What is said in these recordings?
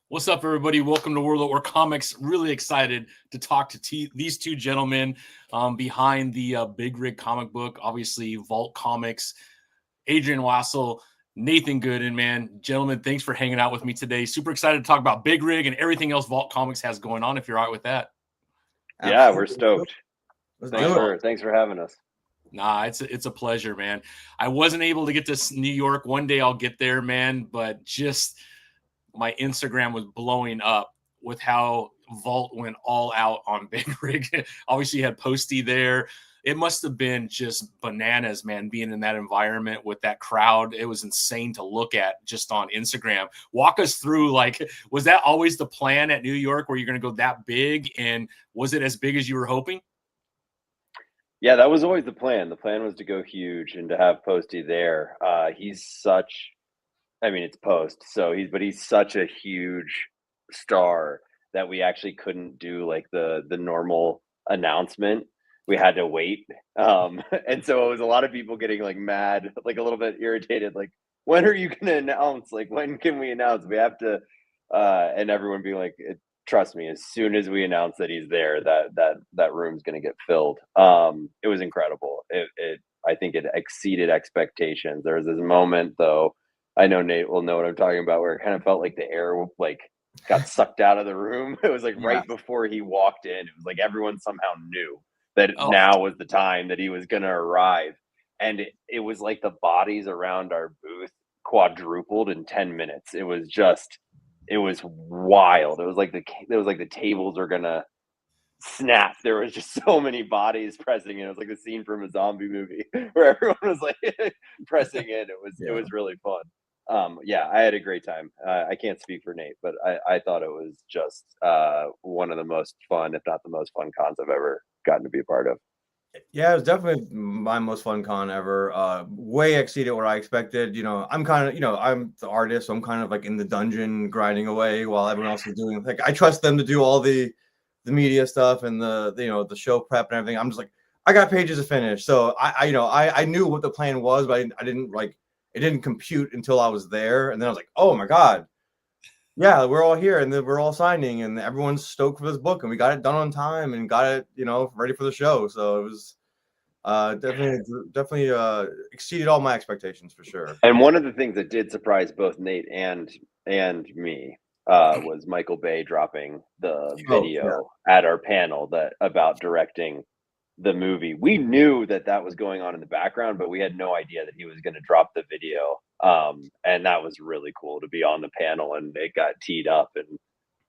What's up, everybody? Welcome to World at War Comics. Really excited to talk to these two gentlemen behind the Big Rig comic book, obviously Vault Comics. Adrian Wassel, Nathan Gooden, man. Gentlemen, thanks for hanging out with me today. Super excited to talk about Big Rig and everything else Vault Comics has going on, if you're all right with that. Yeah, we're stoked. Thanks for having us. Nah, it's a pleasure, man. I wasn't able to get to New York. One day I'll get there, man, but just my Instagram was blowing up with how Vault went all out on Big Rig. Obviously, you had Posty there. It must have been just bananas, man, being in that environment with that crowd. It was insane to look at just on Instagram. Walk us through, like, was that always the plan at New York where you're going to go that big? And was it as big as you were hoping? Yeah, that was always the plan. The plan was to go huge and to have Posty there. It's Post, but he's such a huge star that we actually couldn't do like the normal announcement. We had to wait. And so it was a lot of people getting like mad, like a little bit irritated, like, when are you gonna announce? Like, when can we announce? We have to and everyone being like, trust me, as soon as we announce that he's there, that room's gonna get filled. It was incredible. I think it exceeded expectations. There was this moment though, I know Nate will know what I'm talking about, where it kind of felt like the air like got sucked out of the room. It was like right before he walked in. It was like everyone somehow knew that now was the time that he was going to arrive. And it was like the bodies around our booth quadrupled in 10 minutes. It was wild. It was like the tables are going to snap. There was just so many bodies pressing in. It was like the scene from a zombie movie where everyone was like pressing in. It was really fun. I had a great time. I can't speak for Nate, but I thought it was just one of the most fun, if not the most fun cons I've ever gotten to be a part of. Yeah, it was definitely my most fun con ever. Way exceeded what I expected. I'm kind of, I'm the artist, so I'm kind of like in the dungeon grinding away while everyone else is doing. Like, I trust them to do all the media stuff and the show prep and everything. I'm just like, I got pages to finish, so I knew what the plan was, but I didn't like. It didn't compute until I was there, and then I was like, oh my god, yeah, we're all here, and then we're all signing, and everyone's stoked for this book, and we got it done on time, and got it, ready for the show. So it was definitely exceeded all my expectations for sure. And one of the things that did surprise both Nate and me was Michael Bay dropping the video at our panel about directing the movie. We knew that was going on in the background, but we had no idea that he was going to drop the video. And that was really cool to be on the panel, and it got teed up, and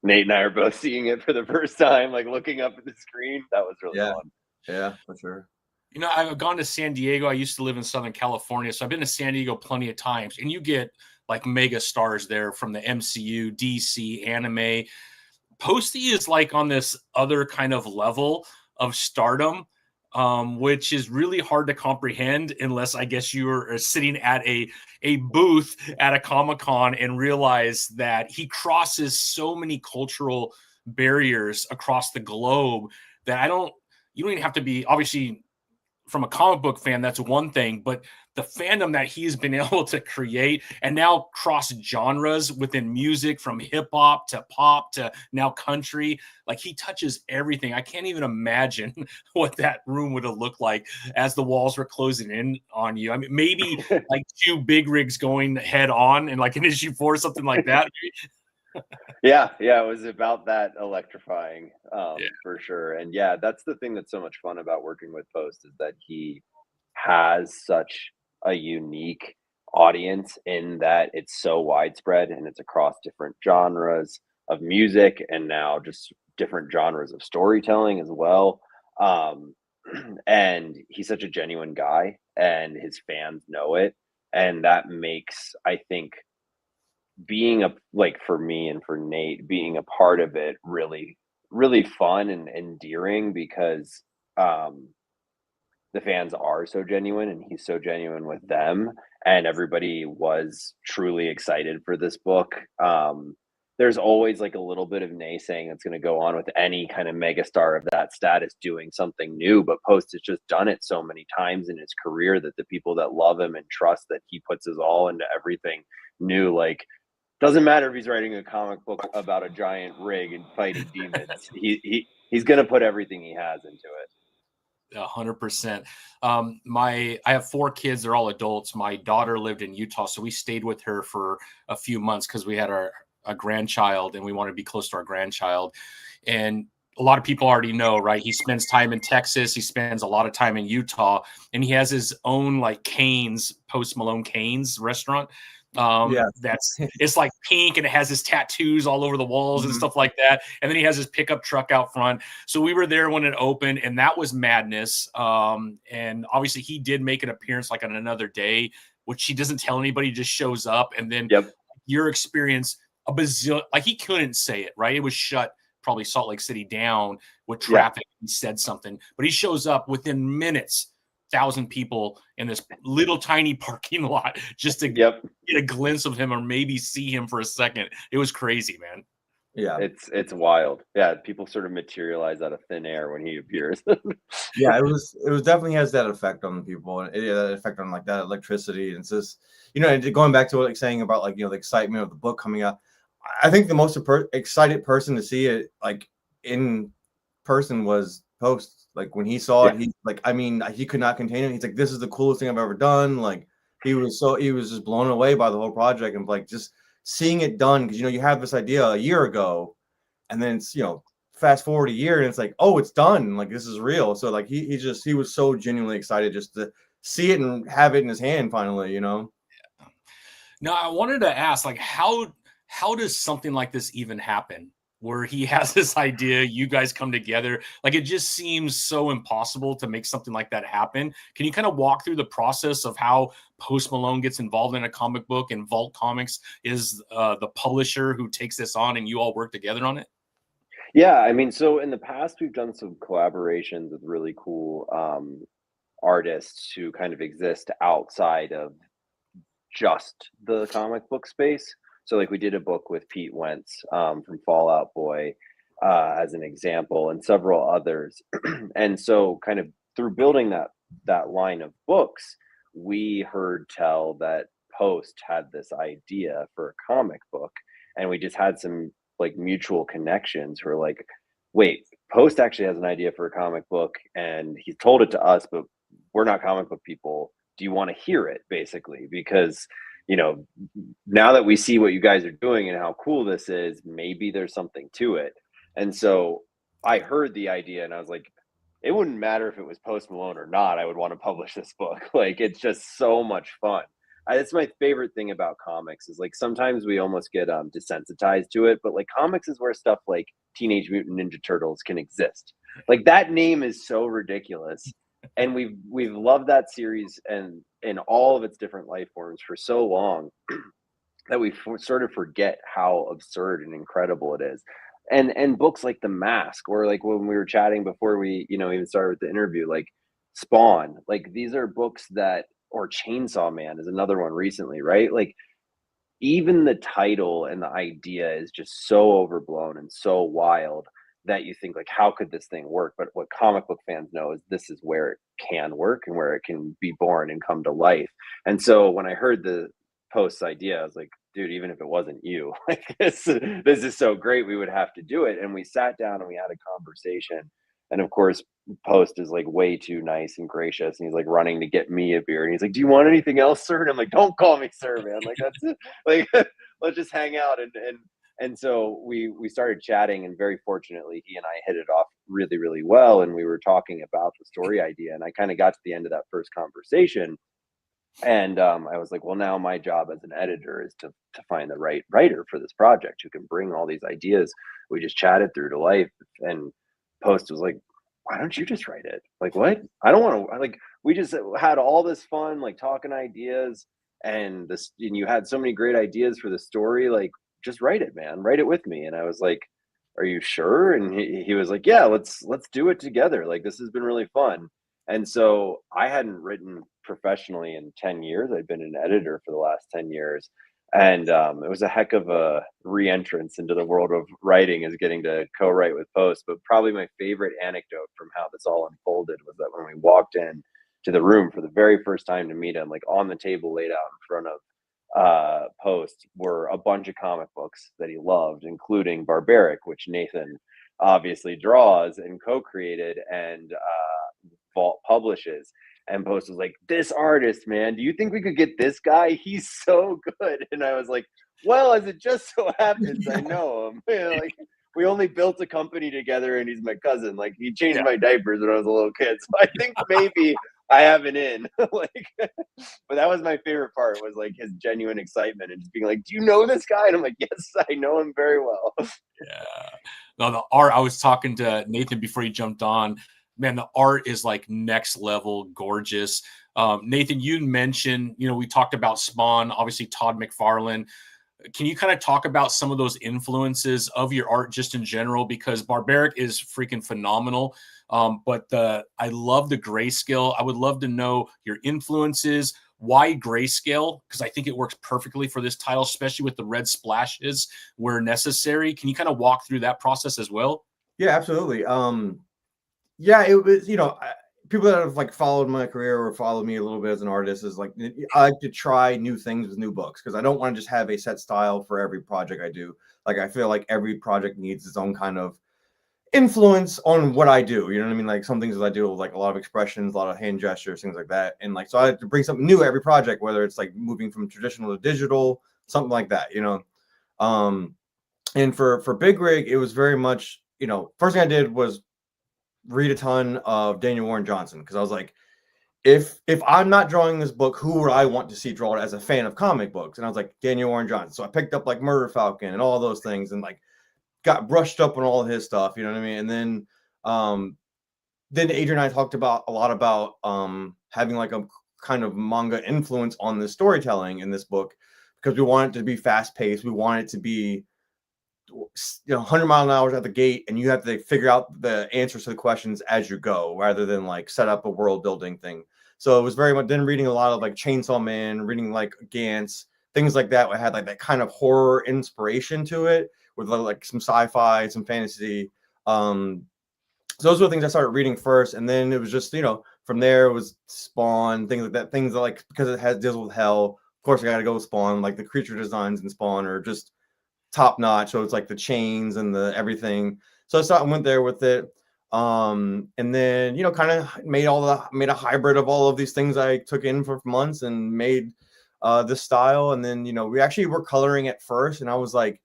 Nate and I are both seeing it for the first time, like looking up at the screen. That was really fun. Yeah, for sure. I've gone to San Diego. I used to live in Southern California, so I've been to San Diego plenty of times, and you get like mega stars there from the MCU, DC, anime. Posty is like on this other kind of level of stardom, which is really hard to comprehend unless I guess you're sitting at a booth at a Comic-Con and realize that he crosses so many cultural barriers across the globe that you don't even have to be, obviously, from a comic book fan, that's one thing, but the fandom that he's been able to create and now cross genres within music, from hip hop to pop to now country, like he touches everything. I can't even imagine what that room would have looked like as the walls were closing in on you. I mean, maybe like two big rigs going head on and like an issue 4, something like that. Yeah, it was about that electrifying, for sure. And yeah, that's the thing that's so much fun about working with Post, is that he has such a unique audience in that it's so widespread and it's across different genres of music, and now just different genres of storytelling as well. And he's such a genuine guy, and his fans know it, and that makes, I think, being for me and for Nate, being a part of it really, really fun and endearing, because the fans are so genuine and he's so genuine with them, and everybody was truly excited for this book. There's always like a little bit of naysaying that's going to go on with any kind of megastar of that status doing something new, but Post has just done it so many times in his career that the people that love him and trust that he puts his all into everything new, like, Doesn't matter if he's writing a comic book about a giant rig and fighting demons. He's going to put everything he has into it. 100%. I have 4 kids. They're all adults. My daughter lived in Utah, so we stayed with her for a few months because we had a grandchild and we wanted to be close to our grandchild. And a lot of people already know, right? He spends time in Texas. He spends a lot of time in Utah, and he has his own like Cane's, Post Malone Cane's restaurant. It's like pink and it has his tattoos all over the walls and stuff like that. And then he has his pickup truck out front. So we were there when it opened, and that was madness. And obviously he did make an appearance like on another day, which he doesn't tell anybody, just shows up. And then your experience, like he couldn't say it, right? It was shut, probably Salt Lake City down with traffic. He said something, but he shows up within minutes. 1,000 people in this little tiny parking lot just to get a glimpse of him or maybe see him for a second. It was crazy, man. Yeah, it's wild. Yeah, people sort of materialize out of thin air when he appears. Yeah, it was definitely has that effect on people, and that effect on like that electricity. And it's just, you know, going back to what like saying about like, you know, the excitement of the book coming out. I think the most excited person to see it like in person was Post. Like when he saw it, he's like, I mean, he could not contain it. He's like, this is the coolest thing I've ever done. Like he was just blown away by the whole project, and like just seeing it done, because you know you have this idea a year ago, and then it's, you know, fast forward a year and it's like, oh, it's done. Like this is real. So like he was so genuinely excited just to see it and have it in his hand finally, you know. Now I wanted to ask, like, how does something like this even happen? Where he has this idea, you guys come together. Like it just seems so impossible to make something like that happen. Can you kind of walk through the process of how Post Malone gets involved in a comic book, and Vault Comics is the publisher who takes this on, and you all work together on it? Yeah, I mean, so in the past we've done some collaborations with really cool artists who kind of exist outside of just the comic book space. So like we did a book with Pete Wentz from Fallout Boy as an example, and several others. And so kind of through building that line of books, we heard tell that Post had this idea for a comic book, and we just had some like mutual connections who were like, wait, Post actually has an idea for a comic book, and he told it to us, but we're not comic book people. Do you want to hear it, basically? Because, you know, now that we see what you guys are doing and how cool this is, maybe there's something to it. And so I heard the idea and I was like, it wouldn't matter if it was Post Malone or not, I would want to publish this book. Like, it's just so much fun. It's my favorite thing about comics is like sometimes we almost get desensitized to it, but like comics is where stuff like Teenage Mutant Ninja Turtles can exist. Like that name is so ridiculous. And we've loved that series and in all of its different life forms for so long that we sort of forget how absurd and incredible it is. And books like The Mask, or like when we were chatting before we, you know, even started with the interview, like Spawn, like these are books that, or Chainsaw Man is another one recently, right? Like even the title and the idea is just so overblown and so wild that you think like, how could this thing work? But what comic book fans know is this is where it can work and where it can be born and come to life. And so when I heard the Post's idea, I was like, dude, even if it wasn't you, like this is so great, we would have to do it. And we sat down and we had a conversation. And of course, Post is like way too nice and gracious, and he's like running to get me a beer, and he's like, do you want anything else, sir? And I'm like, don't call me sir, man, like that's it. Like let's just hang out. And so we started chatting, and very fortunately he and I hit it off really, really well, and we were talking about the story idea, and I kind of got to the end of that first conversation, and I was like, well, now my job as an editor is to find the right writer for this project who can bring all these ideas we just chatted through to life. And Post was like, why don't you just write it? Like, what? I don't want to, like, we just had all this fun, like talking ideas, and you had so many great ideas for the story. Like, just write it, man, write it with me. And I was like, are you sure? And he was like, yeah, let's do it together. Like, this has been really fun. And so I hadn't written professionally in 10 years. I'd been an editor for the last 10 years. And it was a heck of a re-entrance into the world of writing, is getting to co-write with Post. But probably my favorite anecdote from how this all unfolded was that when we walked in to the room for the very first time to meet him, like on the table laid out in front of post were a bunch of comic books that he loved, including Barbaric, which Nathan obviously draws and co-created and Vault publishes. And Post was like, "This artist, man, do you think we could get this guy? He's so good." And I was like, "Well, as it just so happens, I know him." Like, we only built a company together, and he's my cousin. Like, he changed my diapers when I was a little kid, so I think maybe I have an in. Like, but that was my favorite part, was like his genuine excitement and just being like, "Do you know this guy?" And I'm like, "Yes, I know him very well." Yeah. No, the art, I was talking to Nathan before he jumped on. Man, the art is like next level gorgeous. Nathan, you mentioned, we talked about Spawn, obviously Todd McFarlane. Can you kind of talk about some of those influences of your art just in general? Because Barbaric is freaking phenomenal. But I love the grayscale. I would love to know your influences. Why grayscale? Because I think it works perfectly for this title, especially with the red splashes where necessary. Can you kind of walk through that process as well? Yeah, absolutely. Yeah, it was, people that have like followed my career or followed me a little bit as an artist is like, I like to try new things with new books, because I don't want to just have a set style for every project I do. Like, I feel like every project needs its own kind of influence on what I do. You know what I mean? Like, some things that I do, like a lot of expressions, a lot of hand gestures, things like that. And like, so I have to bring something new every project, whether it's like moving from traditional to digital, something like that, And for Big Rig, it was very much, first thing I did was read a ton of Daniel Warren Johnson, because I was like, if I'm not drawing this book, who would I want to see draw it as a fan of comic books? And I was like, Daniel Warren Johnson. So I picked up like Murder Falcon and all those things, and like got brushed up on all of his stuff, you know what I mean? And then Adrian and I talked about a lot about having like a kind of manga influence on the storytelling in this book, because we want it to be fast paced. We want it to be 100 mile an hour at the gate, and you have to figure out the answers to the questions as you go, rather than like set up a world building thing. So it was very much then reading a lot of like Chainsaw Man, reading like Gantz, things like that. I had like that kind of horror inspiration to it, with like some sci-fi, some fantasy. So those were the things I started reading first, and then it was just from there it was Spawn, things like that, things that, like, because it has deals with hell. Of course, I got to go with Spawn. Like the creature designs in Spawn are just top notch. So it's like the chains and the everything. So I went there with it. And then, kind of made a hybrid of all of these things I took in for months, and made this style. And then, we actually were coloring at first, and I was like,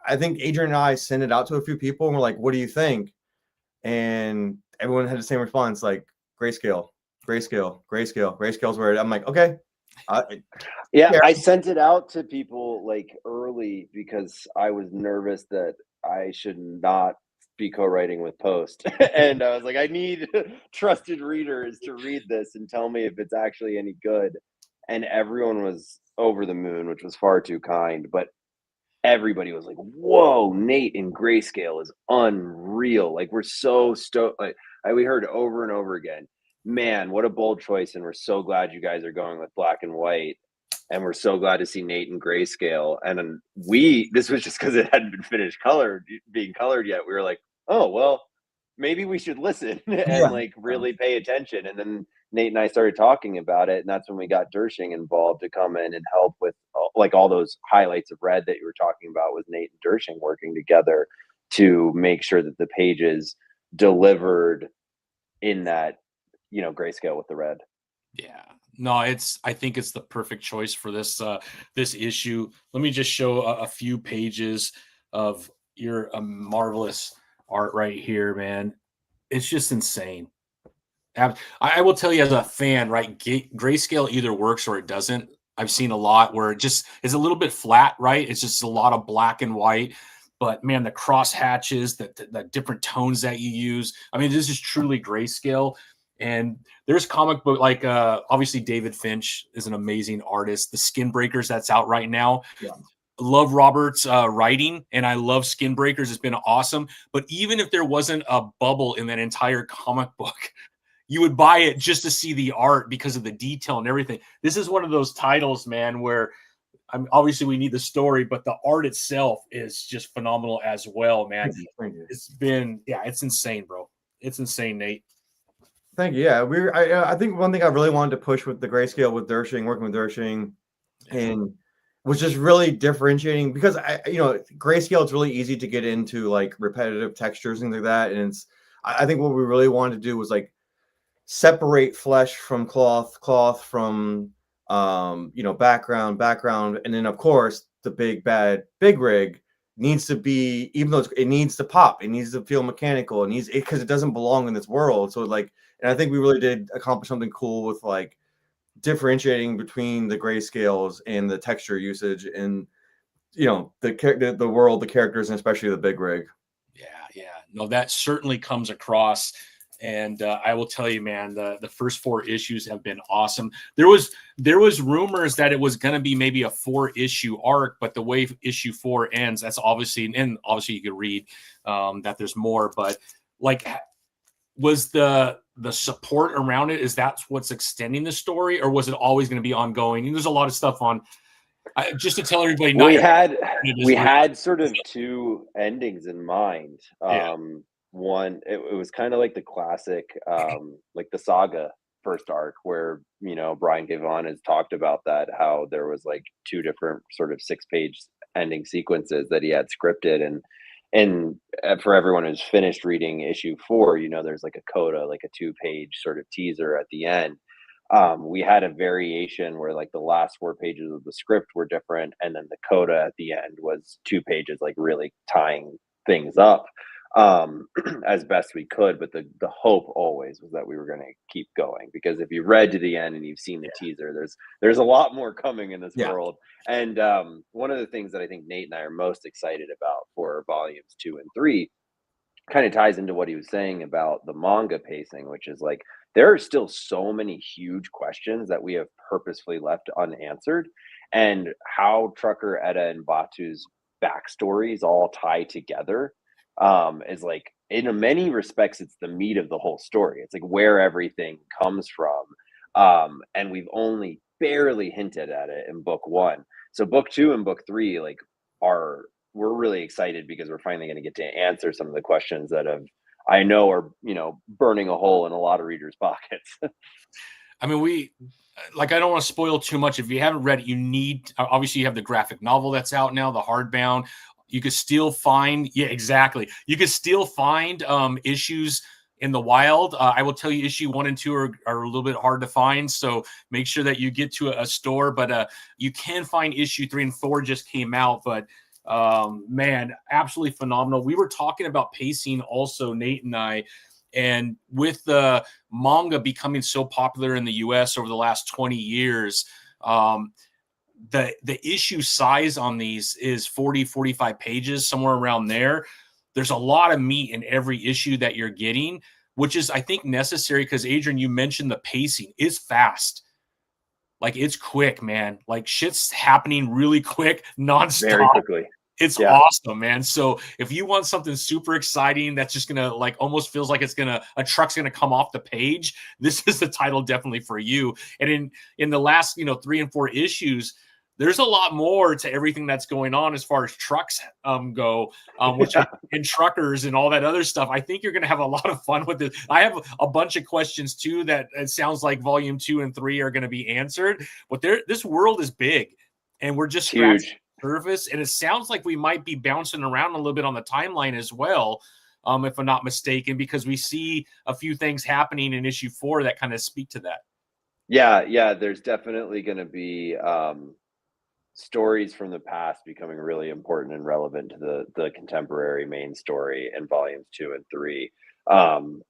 I think Adrian and I sent it out to a few people, and we're like, what do you think? And everyone had the same response, like grayscale, grayscale, grayscale, grayscale's where I'm like, okay. Yeah, I sent it out to people like early, because I was nervous that I should not be co-writing with Post. And I was like, I need trusted readers to read this and tell me if it's actually any good. And everyone was over the moon, which was far too kind. But everybody was like, whoa, Nate in grayscale is unreal. Like, we're so stoked. Like, we heard over and over again, man, what a bold choice. And we're so glad you guys are going with black and white. And we're so glad to see Nate in grayscale. And this was just because it hadn't been being colored yet. We were like, oh, well, maybe we should listen and like really pay attention. And then Nate and I started talking about it. And that's when we got Dershing involved to come in and help with like all those highlights of red that you were talking about, with Nate and Dershing working together to make sure that the pages delivered in that, grayscale with the red. Yeah. No, I think it's the perfect choice for this issue. Let me just show a few pages of your marvelous art right here, man. It's just insane. I will tell you, as a fan, right? Grayscale either works or it doesn't. I've seen a lot where it just is a little bit flat, right? It's just a lot of black and white. But man, the cross hatches, the different tones that you use. I mean, this is truly grayscale. And there's comic book, like obviously David Finch is an amazing artist. The Skin Breakers that's out right now. Yeah. Love Robert's writing, and I love Skin Breakers. It's been awesome. But even if there wasn't a bubble in that entire comic book, you would buy it just to see the art because of the detail and everything. This is one of those titles, man, where obviously we need the story, but the art itself is just phenomenal as well, man. Thank you. It's insane, bro. It's insane, Nate. Thank you. Yeah, I think one thing I really wanted to push with the grayscale with Dershing, working with Dershing, and was just really differentiating because grayscale, it's really easy to get into like repetitive textures and things like that. And I think what we really wanted to do was like separate flesh from cloth, cloth from background, and then of course the big bad big rig needs to be, even though it needs to pop, it needs to feel mechanical, because it doesn't belong in this world. So like, and I think we really did accomplish something cool with like differentiating between the grayscales and the texture usage, and the world, the characters, and especially the big rig. Yeah. No, that certainly comes across. And I will tell you, man, the first 4 issues have been awesome. There was rumors that it was going to be maybe a 4-issue arc, but the way issue 4 ends, that's obviously you could read that there's more. But like, was the support around it, is that what's extending the story, or was it always going to be ongoing? And there's a lot of stuff on. Just to tell everybody, we had sort of 2 endings in mind. One, it was kind of like the classic, like the saga first arc, where Brian Gavon has talked about that, how there was like 2 different sort of 6-page ending sequences that he had scripted, and for everyone who's finished reading issue 4, there's like a coda, like a 2-page sort of teaser at the end. We had a variation where like the last 4 pages of the script were different, and then the coda at the end was 2 pages, like really tying things up as best we could. But the hope always was that we were going to keep going, because if you read to the end and you've seen the teaser, there's a lot more coming in this world. And one of the things that I think Nate and I are most excited about for volumes 2 and 3 kind of ties into what he was saying about the manga pacing, which is like, there are still so many huge questions that we have purposefully left unanswered, and how Trucker, Etta, and Batu's backstories all tie together is like, in many respects, it's the meat of the whole story. It's like where everything comes from, and we've only barely hinted at it in book 1. So book 2 and book 3 like we're really excited, because we're finally going to get to answer some of the questions that I know are burning a hole in a lot of readers' pockets. I mean, I don't want to spoil too much. If you haven't read it, you need, obviously you have the graphic novel that's out now, the hardbound. You could still find, you could still find issues in the wild. I will tell you, issue 1 and 2 are a little bit hard to find, so make sure that you get to a store. But you can find issue 3 and 4 just came out. But man, absolutely phenomenal. We were talking about pacing also, Nate and I, and with the manga becoming so popular in the US over the last 20 years, the issue size on these is 40-45 pages, somewhere around there. There's a lot of meat in every issue that you're getting, which is, I think, necessary, because Adrian, you mentioned the pacing is fast. Like, it's quick, man. Like, shit's happening really quick, nonstop. Very quickly. It's awesome, man. So if you want something super exciting that's just gonna, like, almost feels like a truck's gonna come off the page, this is the title definitely for you. And in the last 3 and 4 issues, there's a lot more to everything that's going on as far as trucks go, which and truckers and all that other stuff. I think you're going to have a lot of fun with this. I have a bunch of questions too that it sounds like volume 2 and 3 are going to be answered. But this world is big, and we're just scratching the surface. And it sounds like we might be bouncing around a little bit on the timeline as well, if I'm not mistaken, because we see a few things happening in issue 4 that kind of speak to that. Yeah. There's definitely going to be stories from the past becoming really important and relevant to the contemporary main story in volumes 2 and 3.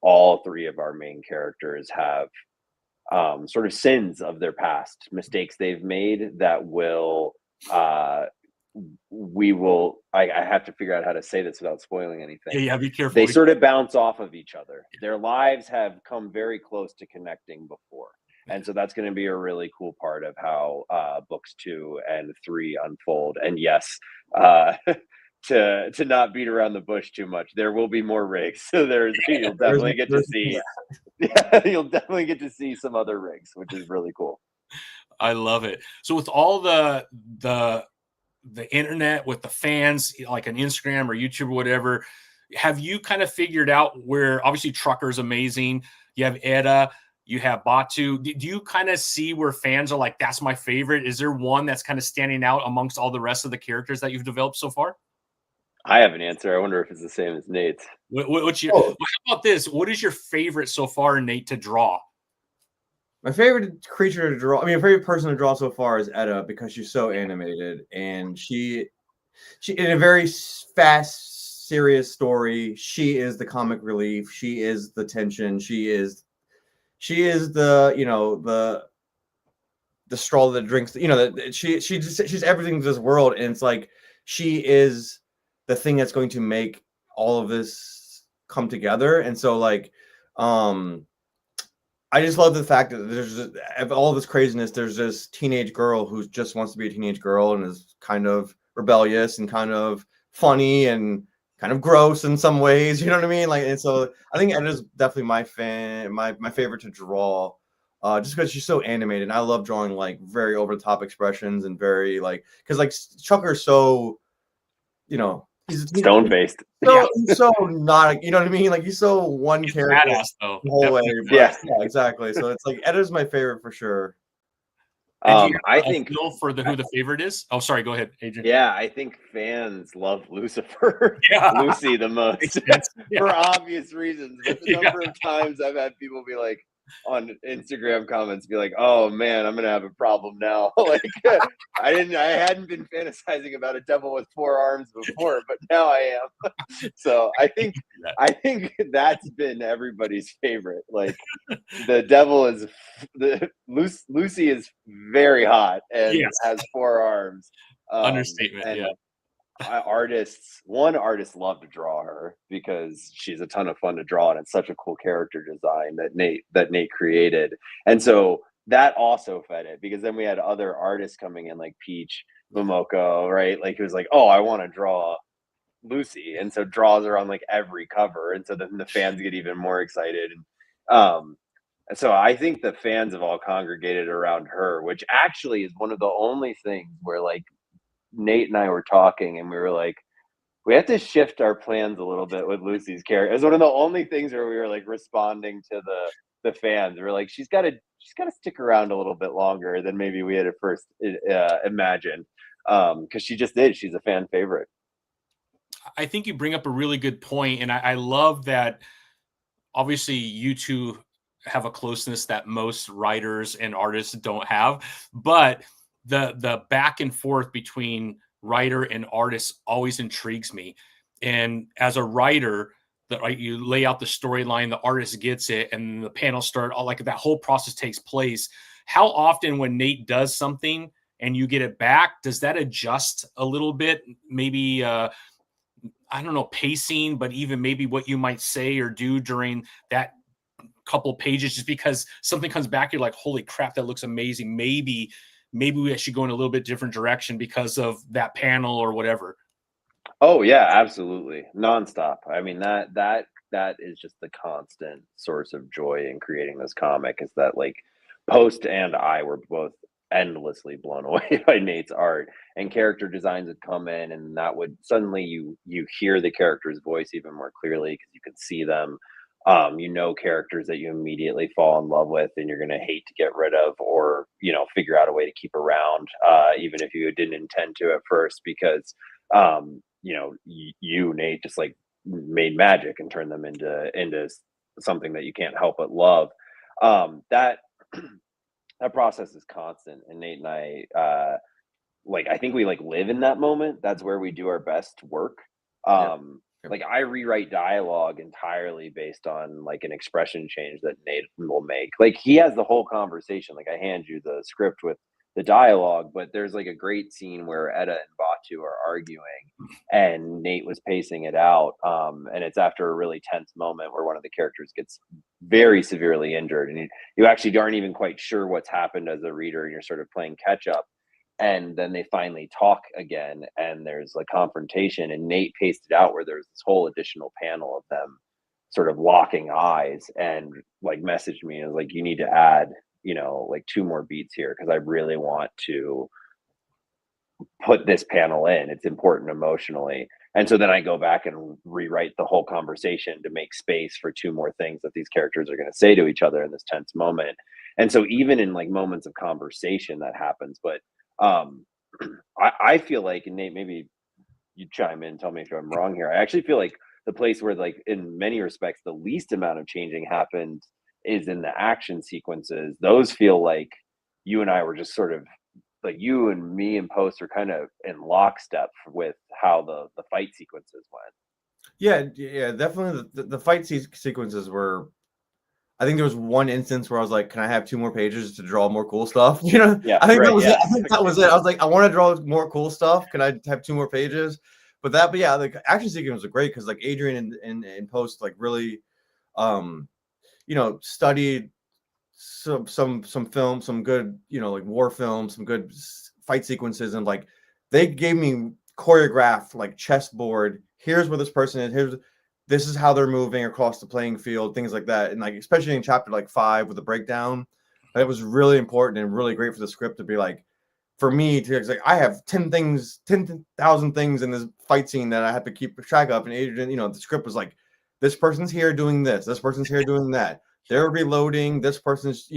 All 3 of our main characters have sort of sins of their past, mistakes they've made that will I have to figure out how to say this without spoiling anything. Yeah, be careful. They sort of bounce off of each other. Their lives have come very close to connecting before. And so that's going to be a really cool part of how books 2 and 3 unfold. And yes, to not beat around the bush too much, there will be more rigs. So you'll definitely get to see. Yeah, you'll definitely get to see some other rigs, which is really cool. I love it. So with all the internet, with the fans, like on Instagram or YouTube or whatever, have you kind of figured out where, obviously Trucker's amazing, you have Etta, You have Batu. Do you kind of see where fans are like, that's my favorite? Is there one that's kind of standing out amongst all the rest of the characters that you've developed so far? I have an answer. I wonder if it's the same as Nate's. What's your, how about this? What is your favorite so far, Nate, to draw? My favorite creature to draw, I mean, my favorite person to draw so far is Edda, because she's so animated, and she in a very fast, serious story, she is the comic relief. She is the tension. She is the, you know, the straw that drinks, you know, that she's everything to this world, and it's like she is the thing that's going to make all of this come together. And so, like, I just love the fact that there's just, of all this craziness, there's this teenage girl who just wants to be a teenage girl and is kind of rebellious and kind of funny and kind of gross in some ways. You know what I mean? Like, and so I think Edda's definitely my favorite to draw, just because she's so animated. And I love drawing like very over the top expressions and very like, because like Chucker's so, you know, he's stone faced. He's so not, you know what I mean? Like, he's so one character though. the whole way. Yeah, exactly. So it's like Edda's my favorite for sure. I think for who the favorite is. Oh, sorry. Go ahead, Adrian. Yeah, I think fans love Lucifer, Lucy the most for obvious reasons. But the number of times I've had people be like, on Instagram comments, be like, "Oh man, I'm gonna have a problem now." Like, I hadn't been fantasizing about a devil with 4 arms before, but now I am. So I think that's been everybody's favorite. Like, the devil is Lucy is very hot and has 4 arms. Understatement. And artists love to draw her because she's a ton of fun to draw, and it's such a cool character design that Nate created. And so that also fed it, because then we had other artists coming in like Peach Momoko, right? Like, it was like, oh, I want to draw Lucy, and so draws her on like every cover, and so then the fans get even more excited. And so I think the fans have all congregated around her, which actually is one of the only things where, like, Nate and I were talking and we were like, we have to shift our plans a little bit with Lucy's character. It was one of the only things where we were like responding to the fans. We were like, she's got to stick around a little bit longer than maybe we had at first imagined, because she just did. She's a fan favorite. I think you bring up a really good point, and I love that. Obviously, you two have a closeness that most writers and artists don't have, but the back and forth between writer and artist always intrigues me. And as a writer, you lay out the storyline, the artist gets it, and the panels start, all like that whole process takes place. How often when Nate does something and you get it back, does that adjust a little bit? Maybe I don't know, pacing, but even maybe what you might say or do during that couple pages, just because something comes back, you're like, holy crap, that looks amazing. Maybe we should go in a little bit different direction because of that panel or whatever. Oh yeah, absolutely. Nonstop. I mean, that is just the constant source of joy in creating this comic, is that, like, Post and I were both endlessly blown away by Nate's art, and character designs would come in, and that would suddenly you hear the character's voice even more clearly because you can see them. You know, characters that you immediately fall in love with and you're going to hate to get rid of, or, you know, figure out a way to keep around, even if you didn't intend to at first, because, you know, you, Nate, just like made magic and turned them into something that you can't help but love. That process is constant. And Nate and I, I think we like live in that moment. That's where we do our best work. Like, I rewrite dialogue entirely based on like an expression change that Nate will make. Like, he has the whole conversation. Like, I hand you the script with the dialogue, but there's like a great scene where Edda and Batu are arguing and Nate was pacing it out. And it's after a really tense moment where one of the characters gets very severely injured, and you actually aren't even quite sure what's happened as a reader, and you're sort of playing catch up. And then they finally talk again, and there's a confrontation, and Nate pasted out where there's this whole additional panel of them sort of locking eyes, and like messaged me and was like, you need to add, you know, like 2 more beats here, because I really want to put this panel in. It's important emotionally. And so then I go back and rewrite the whole conversation to make space for two more things that these characters are going to say to each other in this tense moment. And so even in like moments of conversation that happens, but um I feel like, and Nate, maybe you chime in, tell me if I'm wrong here. I actually feel like the place where, like, in many respects, the least amount of changing happened is in the action sequences. Those feel like you and I were just sort of like you and me and Post are kind of in lockstep with how the fight sequences went. Yeah, definitely. The fight sequences were. I think there was one instance where I was like, "Can I have 2 more pages to draw more cool stuff?" You know, Yeah, I think right, that was yeah. it. I think that was it. I was like, "I want to draw more cool stuff. Can I have 2 more pages?" But yeah, the action sequence was great because like Adrian and Post like really, um, studied some film, some good, like war films, some good fight sequences, and like they gave me choreographed like chessboard. Here's where this person is. This is how they're moving across the playing field, things like that. And like especially in chapter like 5 with the breakdown, that was really important and really great for the script to be like for me to like I have 10,000 things in this fight scene that I have to keep track of. And Adrian, the script was like, this person's here doing this person's here doing that, they're reloading, this person's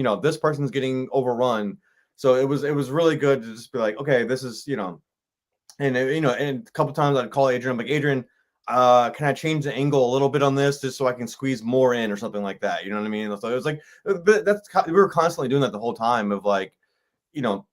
getting overrun. So it was really good to just be like, okay, this is and a couple times I'd call Adrian, I'm like, Adrian, can I change the angle a little bit on this just so I can squeeze more in or something like that? You know what I mean? So it was like, but we were constantly doing that the whole time of like, you know,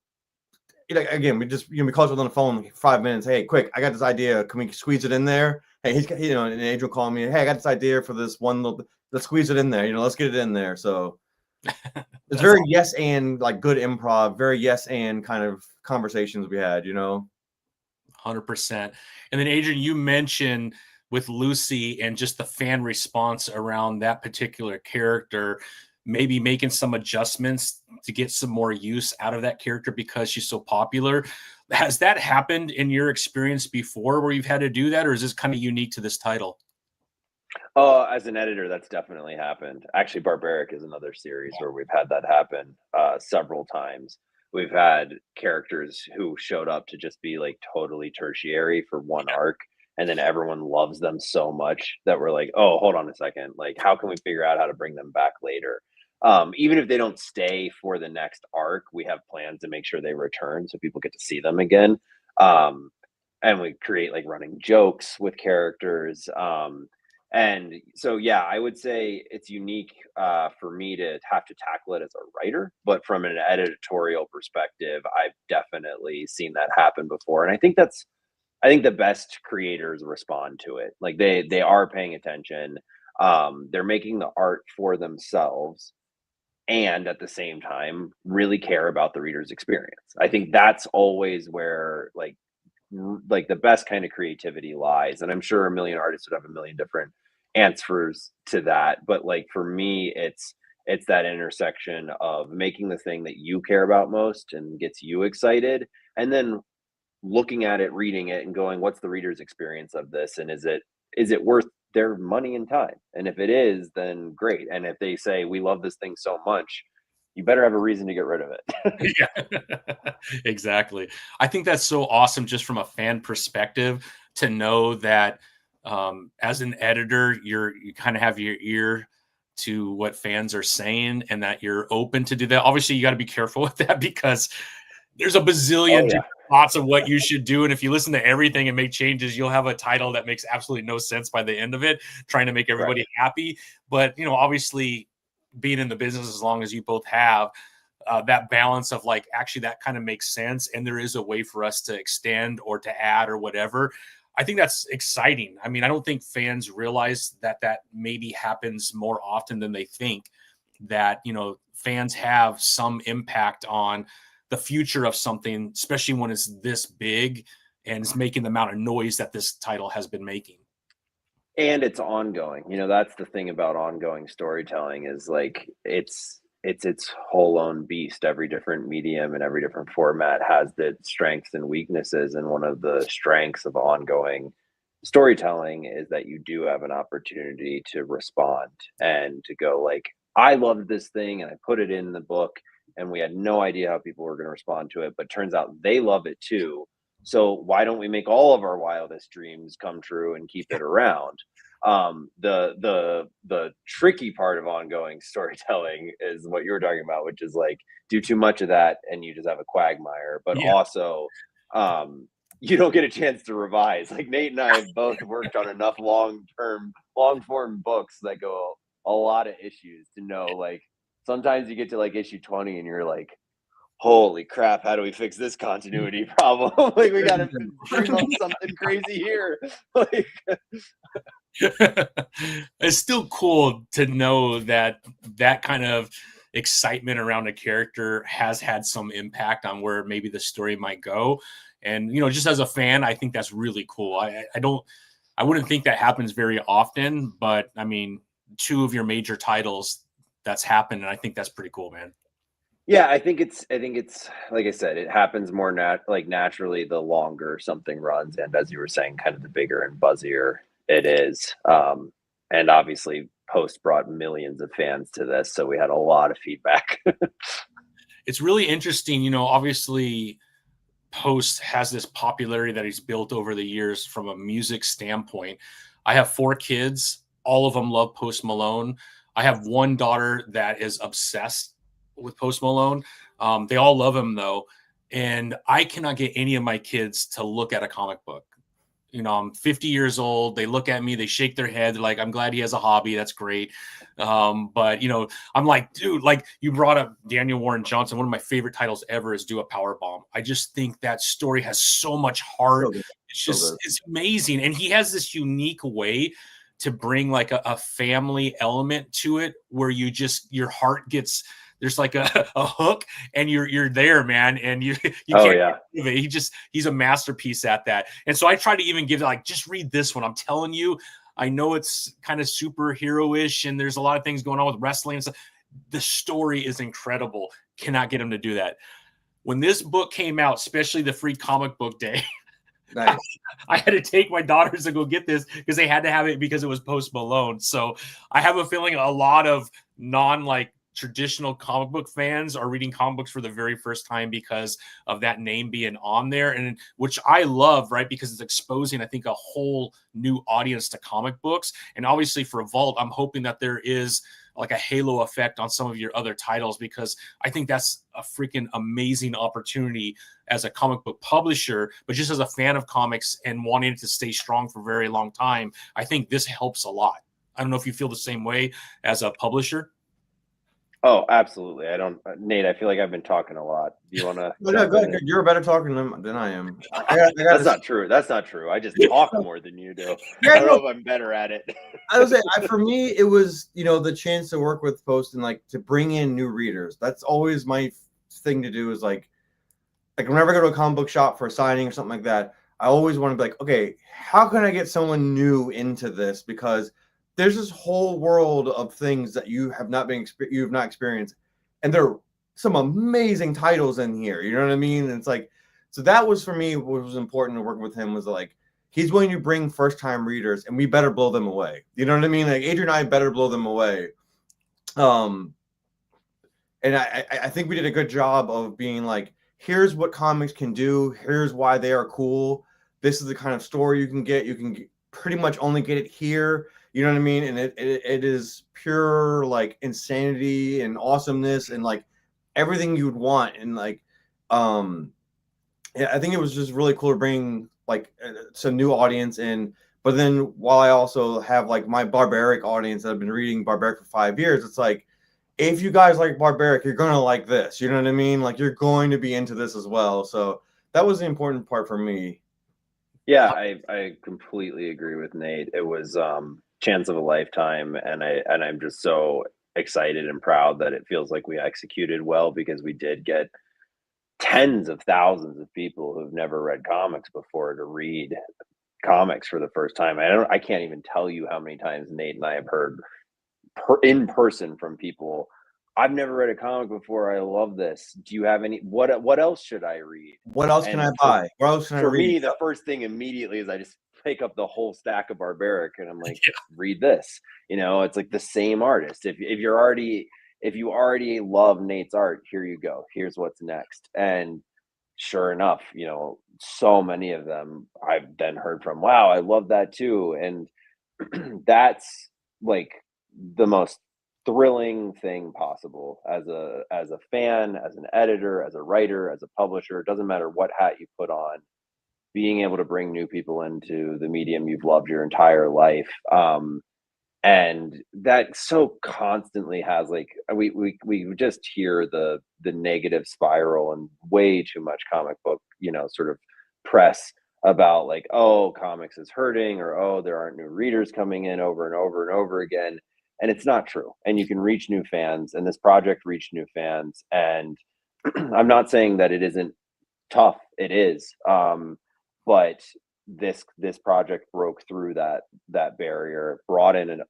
again, we just, we called each other on the phone like 5 minutes. Hey, quick, I got this idea. Can we squeeze it in there? Hey, and Adrian called me. Hey, I got this idea for this one. Let's squeeze it in there. Let's get it in there. So it's very awesome. Yes and like good improv, very yes and kind of conversations we had. 100%. And then Adrian, you mentioned with Lucy and just the fan response around that particular character, maybe making some adjustments to get some more use out of that character because she's so popular. Has that happened in your experience before where you've had to do that, or is this kind of unique to this title? Oh, as an editor, that's definitely happened. Actually, Barbaric is another series where we've had that happen several times. We've had characters who showed up to just be like totally tertiary for one arc, and then everyone loves them so much that we're like, oh, hold on a second. Like, how can we figure out how to bring them back later? Even if they don't stay for the next arc, we have plans to make sure they return so people get to see them again. And we create like running jokes with characters. And so, yeah, I would say it's unique for me to have to tackle it as a writer, but from an editorial perspective, I've definitely seen that happen before. And I think the best creators respond to it. Like they are paying attention. They're making the art for themselves, and at the same time, really care about the reader's experience. I think that's always where like the best kind of creativity lies. And I'm sure a million artists would have a million different answers to that, but like for me, it's that intersection of making the thing that you care about most and gets you excited, and then looking at it, reading it, and going, what's the reader's experience of this, and is it worth their money and time? And if it is, then great. And if they say we love this thing so much, you better have a reason to get rid of it. Yeah, exactly. I think that's so awesome just from a fan perspective to know that as an editor, you kind of have your ear to what fans are saying and that you're open to do that. Obviously, you got to be careful with that because there's a bazillion thoughts of what you should do. And if you listen to everything and make changes, you'll have a title that makes absolutely no sense by the end of it, trying to make everybody happy. But, obviously being in the business as long as you both have, that balance of like, actually that kind of makes sense. And there is a way for us to extend or to add or whatever. I think that's exciting. I mean, I don't think fans realize that maybe happens more often than they think, that, fans have some impact on the future of something, especially when it's this big and it's making the amount of noise that this title has been making. And it's ongoing. That's the thing about ongoing storytelling is like it's its whole own beast. Every different medium and every different format has its strengths and weaknesses. And one of the strengths of ongoing storytelling is that you do have an opportunity to respond and to go like, I loved this thing and I put it in the book and we had no idea how people were going to respond to it, but turns out they love it too. So why don't we make all of our wildest dreams come true and keep it around? The tricky part of ongoing storytelling is what you were talking about, which is like do too much of that and you just have a quagmire. But Yeah. also, you don't get a chance to revise. Like Nate and I have both worked on enough long form books that go a lot of issues to know, like, sometimes you get to like issue 20 and you're like, holy crap, how do we fix this continuity problem? Like, we gotta dream up something crazy here. Like, It's still cool to know that that kind of excitement around a character has had some impact on where maybe the story might go. And, you know, just as a fan, I think that's really cool. I wouldn't think that happens very often, but I mean, 2 of your major titles, that's happened. And I think that's pretty cool, man. yeah, I think it's like I said, it happens more naturally the longer something runs, and as you were saying, kind of the bigger and buzzier it is. And obviously, Post brought millions of fans to this, so we had a lot of feedback. It's really interesting. You know, obviously, Post has this popularity that he's built over the years from a music standpoint. I have 4 kids. All of them love Post Malone. I have one daughter that is obsessed with Post Malone. They all love him though. And I cannot get any of my kids to look at a comic book. You know, I'm 50 years old. They look at me, they shake their head. They're like, I'm glad he has a hobby. That's great. But, you know, I'm like, dude, like you brought up Daniel Warren Johnson. One of my favorite titles ever is Do a Power Bomb. I just think that story has so much heart. It's just, it's amazing. And he has this unique way to bring like a family element to it where you just, your heart gets, there's like a hook and you're there, man. And you can't give it. He's a masterpiece at that. And so I try to even give it like, just read this one. I'm telling you, I know it's kind of superhero-ish and there's a lot of things going on with wrestling and stuff. The story is incredible. Cannot get him to do that. When this book came out, especially the free comic book day, nice. I had to take my daughters to go get this because they had to have it because it was Post Malone. So I have a feeling a lot of traditional comic book fans are reading comic books for the very first time because of that name being on there, and which I love, right? Because it's exposing, I think, a whole new audience to comic books. And obviously for Vault, I'm hoping that there is like a halo effect on some of your other titles, because I think that's a freaking amazing opportunity as a comic book publisher, but just as a fan of comics and wanting it to stay strong for a very long time, I think this helps a lot. I don't know if you feel the same way as a publisher. Oh, absolutely. Nate, I feel like I've been talking a lot. Do you want to? No, go ahead. You're a better talker than I am. That's not true. That's not true. I just talk more than you do. I don't know if I'm better at it. I would say, for me, it was, you know, the chance to work with Post and like to bring in new readers. That's always my thing to do, is like whenever I go to a comic book shop for a signing or something like that, I always want to be like, okay, how can I get someone new into this? Because there's this whole world of things that you have not experienced, and there are some amazing titles in here. You know what I mean? And it's like, so that was for me what was important to work with him, was like, he's willing to bring first time readers, and we better blow them away. You know what I mean? Like Adrian and I better blow them away. And I think we did a good job of being like, here's what comics can do. Here's why they are cool. This is the kind of story you can get. You can pretty much only get it here. You know what I mean? And it is pure like insanity and awesomeness and like everything you would want. And like, yeah, I think it was just really cool to bring like some new audience in. But then while I also have like my barbaric audience that have been reading barbaric for 5 years, it's like, if you guys like barbaric, you're gonna like this. You know what I mean? Like you're going to be into this as well. So that was the important part for me. Yeah, I completely agree with Nate. It was chance of a lifetime, and I'm just so excited and proud that it feels like we executed well, because we did get tens of thousands of people who've never read comics before to read comics for the first time. I can't even tell you how many times Nate and I have heard in person from people, I've never read a comic before. I love this. Do you have any? What else should I read? What else can I buy? What else can I read? For me, the first thing immediately is I just pick up the whole stack of barbaric, and I'm like, read this. You know, it's like the same artist. If you already love Nate's art, here you go. Here's what's next. And sure enough, you know, so many of them I've then heard from, wow, I love that too. And that's like the most thrilling thing possible as a fan, as an editor, as a writer, as a publisher. It doesn't matter what hat you put on, being able to bring new people into the medium you've loved your entire life. And that so constantly has like we just hear the negative spiral and way too much comic book, you know, sort of press about like, oh, comics is hurting, or oh, there aren't new readers coming in over and over and over again. And it's not true. And you can reach new fans, and this project reached new fans. And I'm not saying that it isn't tough. It is. But this project broke through that barrier, brought in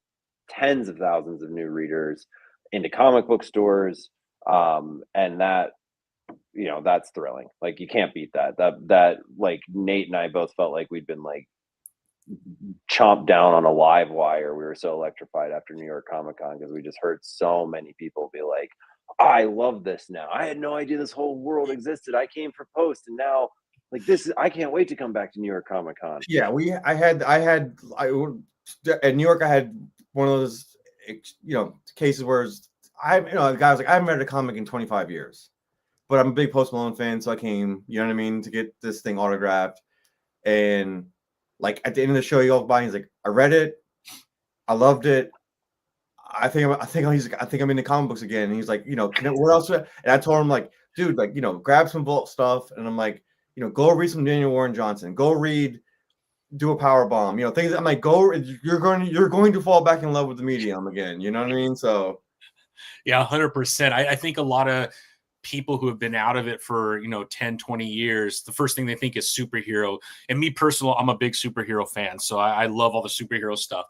tens of thousands of new readers into comic book stores, and that, you know, that's thrilling. Like, you can't beat that like Nate and I both felt like we'd been like chomped down on a live wire. We were so electrified after New York Comic Con because we just heard so many people be like, I love this now. I had no idea this whole world existed. I came for post, and now like this, I can't wait to come back to New York Comic Con. Yeah, in New York, I had one of those, you know, cases where the guy was like, I haven't read a comic in 25 years, but I'm a big Post Malone fan, so I came, you know what I mean, to get this thing autographed. And like at the end of the show, he goes by and he's like, I read it, I loved it. I think I'm into comic books again. And he's like, you know, what else? And I told him, like, dude, like, you know, grab some Vault stuff. And I'm like, you know, go read some Daniel Warren Johnson. Go read Do a Power Bomb. You know, things. I'm like, you're going to fall back in love with the medium again. You know what I mean? So yeah, 100%. I think a lot of people who have been out of it for, you know, 10, 20 years, the first thing they think is superhero. And me personally, I'm a big superhero fan. So I love all the superhero stuff.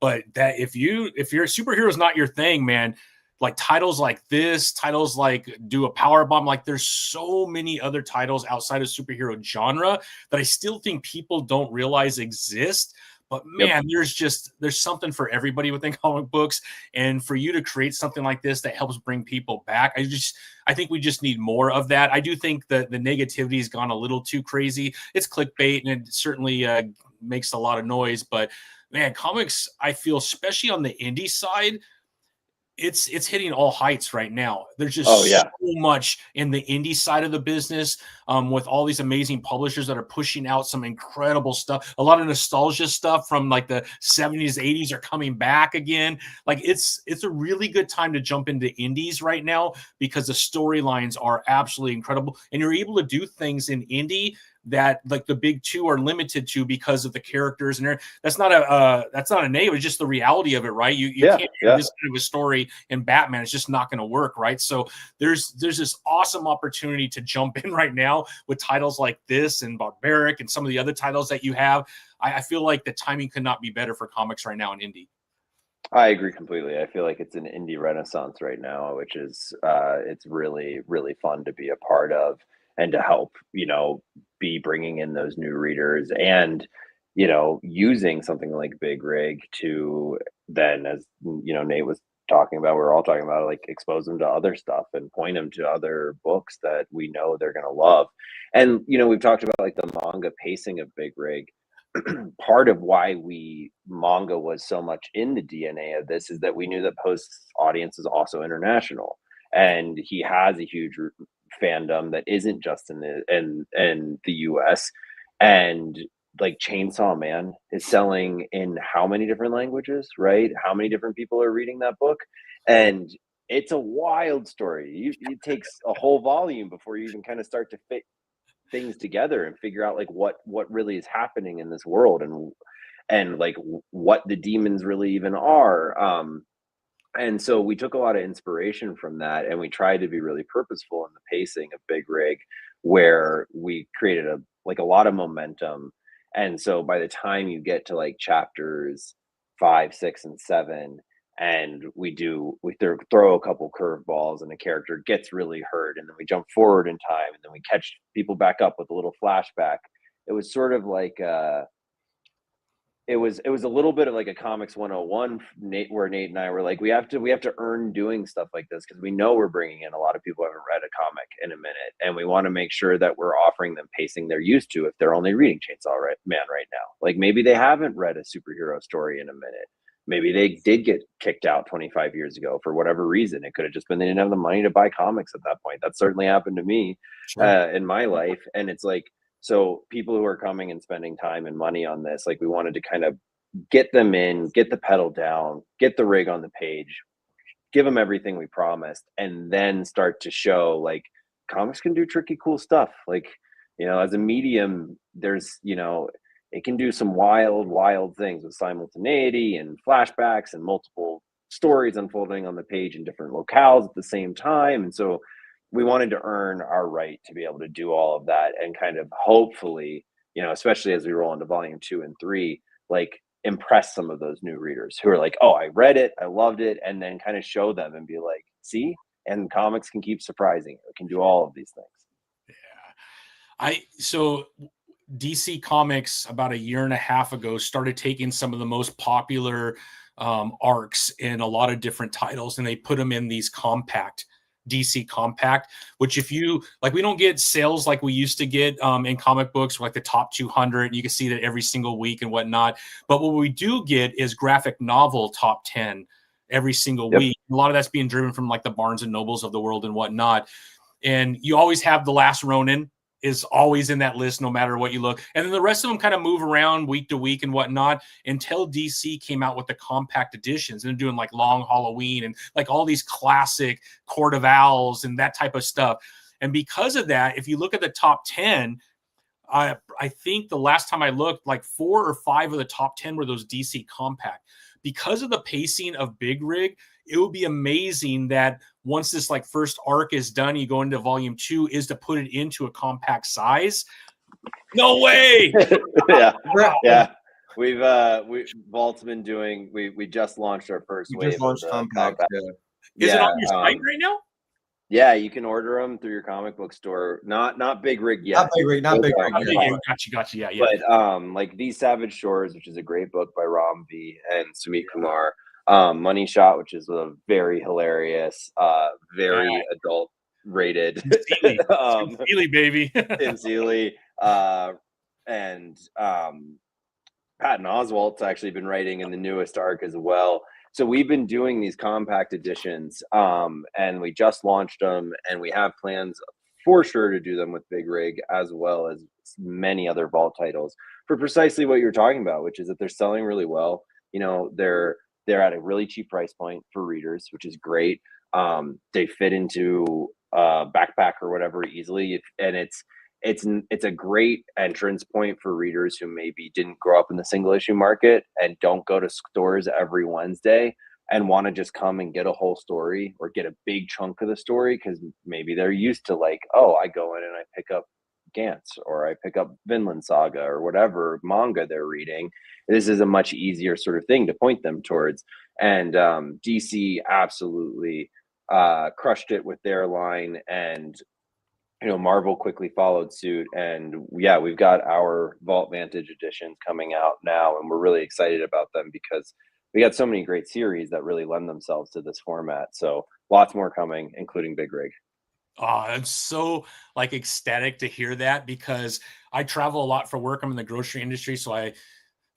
But that if your superhero is not your thing, man, like titles like this, titles like Do a Power Bomb, like there's so many other titles outside of superhero genre that I still think people don't realize exist. But man, there's something for everybody within comic books, and for you to create something like this that helps bring people back, I think we just need more of that. I do think that the negativity has gone a little too crazy. It's clickbait, and it certainly makes a lot of noise. But man, comics, I feel, especially on the indie side, it's hitting all heights right now. There's just so much in the indie side of the business, with all these amazing publishers that are pushing out some incredible stuff. A lot of nostalgia stuff from like the 70s, 80s are coming back again. Like it's a really good time to jump into indies right now because the storylines are absolutely incredible, and you're able to do things in indie that like the big two are limited to because of the characters. And that's not a negative. It's just the reality of it, right? You can't do this kind of a story in Batman. It's just not going to work, right? So there's this awesome opportunity to jump in right now with titles like this and Barbaric and some of the other titles that you have. I feel like the timing could not be better for comics right now in indie. I agree completely. I feel like it's an indie renaissance right now, which is it's really, really fun to be a part of and to help, you know, be bringing in those new readers and, you know, using something like Big Rig to then, as you know, Nate was talking about, we're all talking about, like, expose them to other stuff and point them to other books that we know they're going to love. And, you know, we've talked about like the manga pacing of Big Rig. Part of why manga was so much in the DNA of this is that we knew that Post's audience is also international, and he has a huge fandom that isn't just in the US. And like Chainsaw Man is selling in how many different languages, right? How many different people are reading that book? And it's a wild story. It takes a whole volume before you even kind of start to fit things together and figure out like what really is happening in this world, and like what the demons really even are. And so we took a lot of inspiration from that, and we tried to be really purposeful in the pacing of Big Rig, where we created a lot of momentum. And so by the time you get to like chapters 5, 6, and 7, and we throw a couple curveballs and a character gets really hurt, and then we jump forward in time, and then we catch people back up with a little flashback. It was sort of like it was a little bit of like a comics 101, Nate, where Nate and I were like, we have to earn doing stuff like this, because we know we're bringing in a lot of people who haven't read a comic in a minute, and we want to make sure that we're offering them pacing they're used to if they're only reading Chainsaw Man right now. Like maybe they haven't read a superhero story in a minute. Maybe they did get kicked out 25 years ago for whatever reason. It could have just been they didn't have the money to buy comics at that point. That certainly happened to me in my life. And it's like, so people who are coming and spending time and money on this, like we wanted to kind of get them in, get the pedal down, get the rig on the page, give them everything we promised, and then start to show like comics can do tricky, cool stuff. Like, you know, as a medium, there's, you know, it can do some wild things with simultaneity and flashbacks and multiple stories unfolding on the page in different locales at the same time. And so we wanted to earn our right to be able to do all of that, and kind of hopefully, you know, especially as we roll into volume 2 and 3, like impress some of those new readers who are like, oh, I read it, I loved it, and then kind of show them and be like, see, and comics can keep surprising. It can do all of these things. Yeah. So DC Comics about a year and a half ago started taking some of the most popular arcs in a lot of different titles, and they put them in these compact DC compact, which if you like, we don't get sales like we used to get in comic books, like the top 200. You can see that every single week and whatnot. But what we do get is graphic novel top 10 every single week. A lot of that's being driven from like the Barnes and Nobles of the world and whatnot. And you always have The Last Ronin is always in that list, no matter what you look. And then the rest of them kind of move around week to week and whatnot, until DC came out with the compact editions, and they're doing like Long Halloween and like all these classic Court of Owls and that type of stuff. And because of that, if you look at the top 10, I think the last time I looked, like 4 or 5 of the top 10 were those DC compact. Because of the pacing of Big Rig, it would be amazing that once this like first arc is done, you go into volume 2, is to put it into a compact size. No way. Yeah. We've Vault's been doing, we just launched our first wave. Just launched compact. Is it on your site right now? Yeah, you can order them through your comic book store. Not Big Rig yet. Not Big Rig. Gotcha. Yeah. But like These Savage Shores, which is a great book by Ram V and Sumit Kumar. Money Shot, which is a very hilarious, very adult rated. Tim Seeley, baby. Tim Seeley. And Patton Oswalt's actually been writing in the newest arc as well. So we've been doing these compact editions, and we just launched them, and we have plans for sure to do them with Big Rig, as well as many other Vault titles, for precisely what you're talking about, which is that they're selling really well. You know, they're at a really cheap price point for readers, which is great. They fit into a backpack or whatever easily, and it's a great entrance point for readers who maybe didn't grow up in the single issue market and don't go to stores every Wednesday and want to just come and get a whole story or get a big chunk of the story, because maybe they're used to like, oh, I go in and I pick up Gantz, or I pick up Vinland Saga, or whatever manga they're reading. This is a much easier sort of thing to point them towards. And DC absolutely crushed it with their line, and you know, Marvel quickly followed suit. And yeah, we've got our Vault Vantage editions coming out now, and we're really excited about them because we got so many great series that really lend themselves to this format. So lots more coming, including Big Rig. I'm so like ecstatic to hear that, because I travel a lot for work. I'm in the grocery industry, so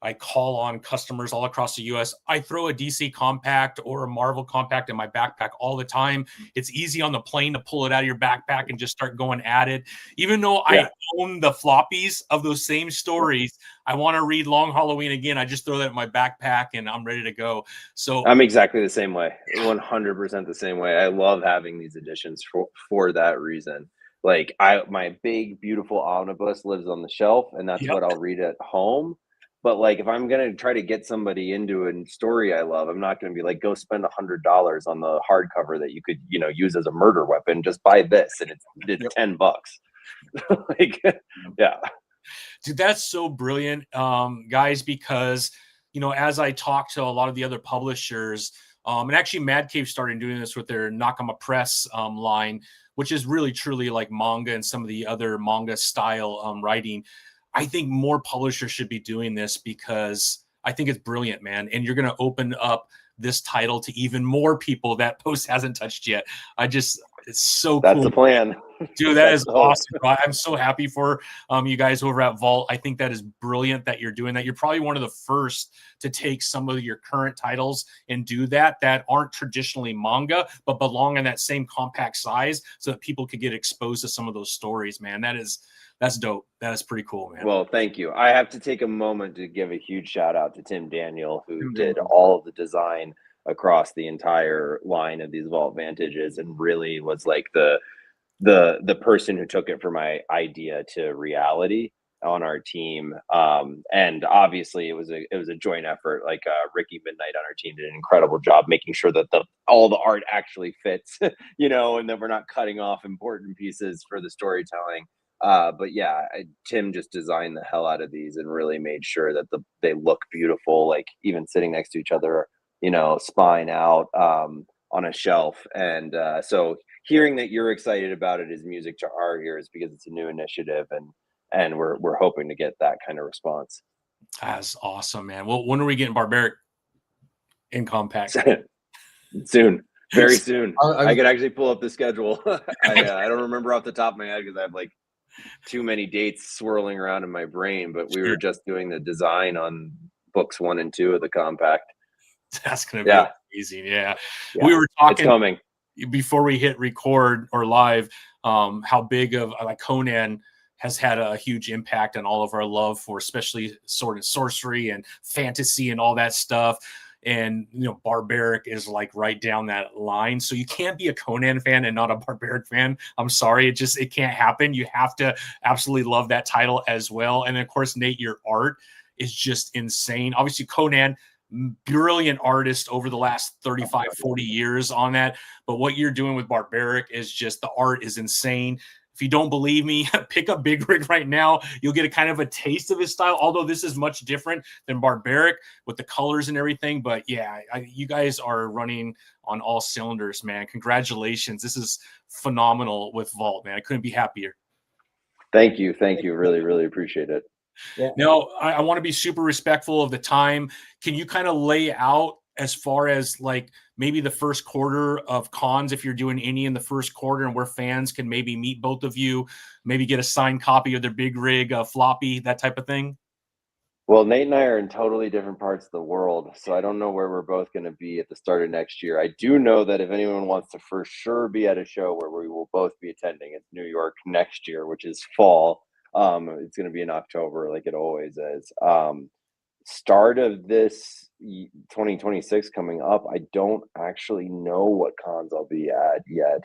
I call on customers all across the US. I throw a DC compact or a Marvel compact in my backpack all the time. It's easy on the plane to pull it out of your backpack and just start going at it. Even though I own the floppies of those same stories, I want to read Long Halloween again. I just throw that in my backpack and I'm ready to go. So I'm exactly the same way, 100% the same way. I love having these editions for that reason. Like my big, beautiful omnibus lives on the shelf, and that's what I'll read at home. But like, if I'm going to try to get somebody into a story I love, I'm not going to be like, go spend $100 on the hardcover that you could, you know, use as a murder weapon. Just buy this, and it's $10. Like, yeah. Dude, that's so brilliant, guys, because, you know, as I talk to a lot of the other publishers, and actually Mad Cave started doing this with their Nakama Press line, which is really truly like manga and some of the other manga style writing. I think more publishers should be doing this, because I think it's brilliant, man. And you're going to open up this title to even more people that Post hasn't touched yet. It's so That's cool. the plan. Dude, that is awesome, bro. I'm so happy for you guys over at Vault. I think that is brilliant that you're doing that. You're probably one of the first to take some of your current titles and do that aren't traditionally manga, but belong in that same compact size so that people could get exposed to some of those stories, man. That's dope. That is pretty cool, man. Well, thank you. I have to take a moment to give a huge shout out to Tim Daniel, who did all of the design across the entire line of these Vault Vantages and really was like the person who took it from my idea to reality on our team. And obviously it was a joint effort. Like Ricky Midnight on our team did an incredible job making sure that all the art actually fits, you know, and that we're not cutting off important pieces for the storytelling. But yeah, Tim just designed the hell out of these and really made sure that they look beautiful, like even sitting next to each other, you know, spine out on a shelf. And so hearing that you're excited about it is music to our ears, because it's a new initiative, and we're hoping to get that kind of response. That's awesome, man. Well, when are we getting Barbaric in compact? Soon, very soon. I could actually pull up the schedule. I don't remember off the top of my head because I have like too many dates swirling around in my brain, but we were just doing the design on books 1 and 2 of the compact. That's gonna be amazing. Yeah. We were it's coming before we hit record or live, how big of like Conan has had a huge impact on all of our love for especially sword and sorcery and fantasy and all that stuff. And, you know, Barbaric is like right down that line. So you can't be a Conan fan and not a Barbaric fan. I'm sorry. It can't happen. You have to absolutely love that title as well. And of course, Nate, your art is just insane. Obviously, Conan, brilliant artist over the last 35, 40 years on that. But what you're doing with Barbaric is just, the art is insane. If you don't believe me, pick up Big Rig right now. You'll get a kind of a taste of his style, although this is much different than Barbaric with the colors and everything. But yeah, you guys are running on all cylinders, man. Congratulations. This is phenomenal with Vault, man. I couldn't be happier. Thank you. Really, really appreciate it. Yeah. No, I want to be super respectful of the time. Can you kind of lay out as far as like maybe the first quarter of cons, if you're doing any in the first quarter, and where fans can maybe meet both of you, maybe get a signed copy of their Big Rig floppy, that type of thing? Well, Nate and I are in totally different parts of the world, so I don't know where we're both going to be at the start of next year. I do know that if anyone wants to for sure be at a show where we will both be attending, it's New York next year, which is fall. It's going to be in October, like it always is. Start of this 2026 coming up, I don't actually know what cons I'll be at yet.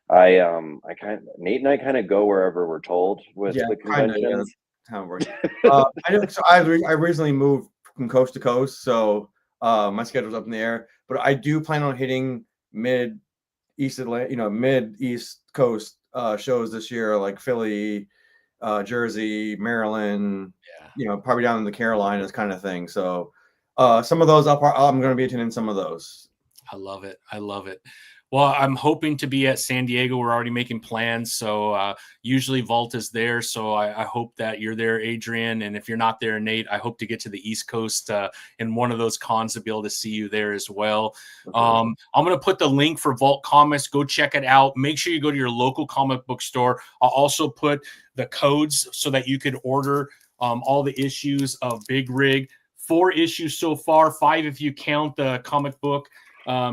Nate and I kind of go wherever we're told with the conventions. I know. So I recently moved from coast to coast, so my schedule's up in the air. But I do plan on hitting mid East Coast shows this year, like Philly, Jersey, Maryland. You know, probably down in the Carolinas, kind of thing. So some of those I'm going to be attending some of those. I love it. Well, I'm hoping to be at San Diego. We're already making plans. So usually Vault is there. So I hope that you're there, Adrian. And if you're not there, Nate, I hope to get to the East Coast in one of those cons to be able to see you there as well. I'm going to put the link for Vault Comics. Go check it out. Make sure you go to your local comic book store. I'll also put the codes so that you could order all the issues of Big Rig. 4 issues so far, 5 if you count the comic book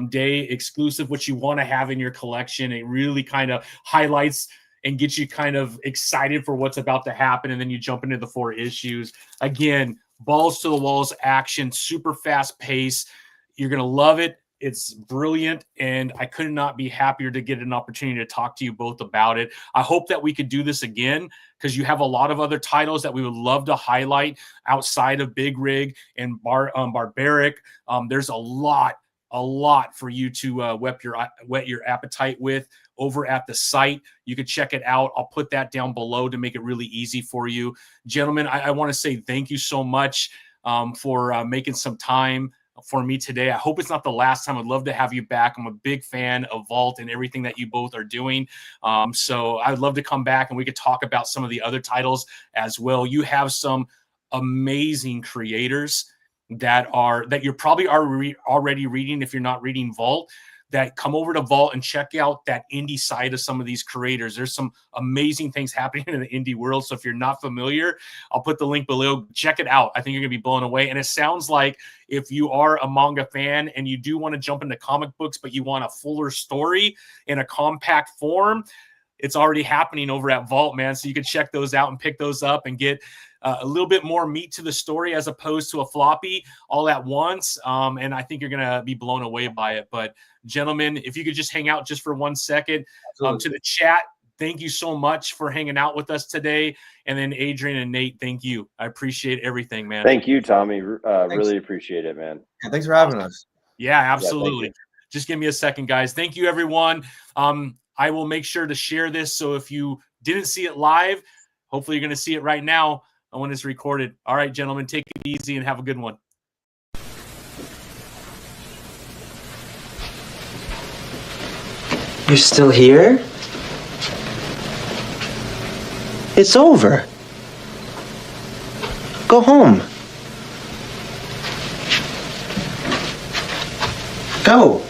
day exclusive, which you want to have in your collection. It really kind of highlights and gets you kind of excited for what's about to happen, and then you jump into the 4 issues. Again, balls to the walls action, super fast pace. You're going to love it. It's brilliant, and I could not be happier to get an opportunity to talk to you both about it. I hope that we could do this again, because you have a lot of other titles that we would love to highlight outside of Big Rig and Barbaric. There's a lot for you to whet your appetite with over at the site. You can check it out. I'll put that down below to make it really easy for you. Gentlemen, I want to say thank you so much for making some time for me today. I hope it's not the last time. I'd love to have you back. I'm a big fan of Vault and everything that you both are doing. So I'd love to come back and we could talk about some of the other titles as well. You have some amazing creators that you're probably already reading if you're not reading Vault, that come over to Vault and check out that indie side of some of these creators. There's some amazing things happening in the indie world. So if you're not familiar, I'll put the link below. Check it out. I think you're going to be blown away. And it sounds like if you are a manga fan and you do want to jump into comic books, but you want a fuller story in a compact form, it's already happening over at Vault, man. So you can check those out and pick those up and get a little bit more meat to the story as opposed to a floppy all at once. And I think you're going to be blown away by it. But gentlemen, if you could just hang out just for 1 second to the chat. Thank you so much for hanging out with us today. And then Adrian and Nate, thank you. I appreciate everything, man. Thank you, Tommy. Really appreciate it, man. Yeah, thanks for having us. Yeah, absolutely. Just give me a second, guys. Thank you, everyone. I will make sure to share this. So if you didn't see it live, hopefully you're going to see it right now when it's recorded. All right, gentlemen, take it easy and have a good one. You're still here? It's over. Go home. Go.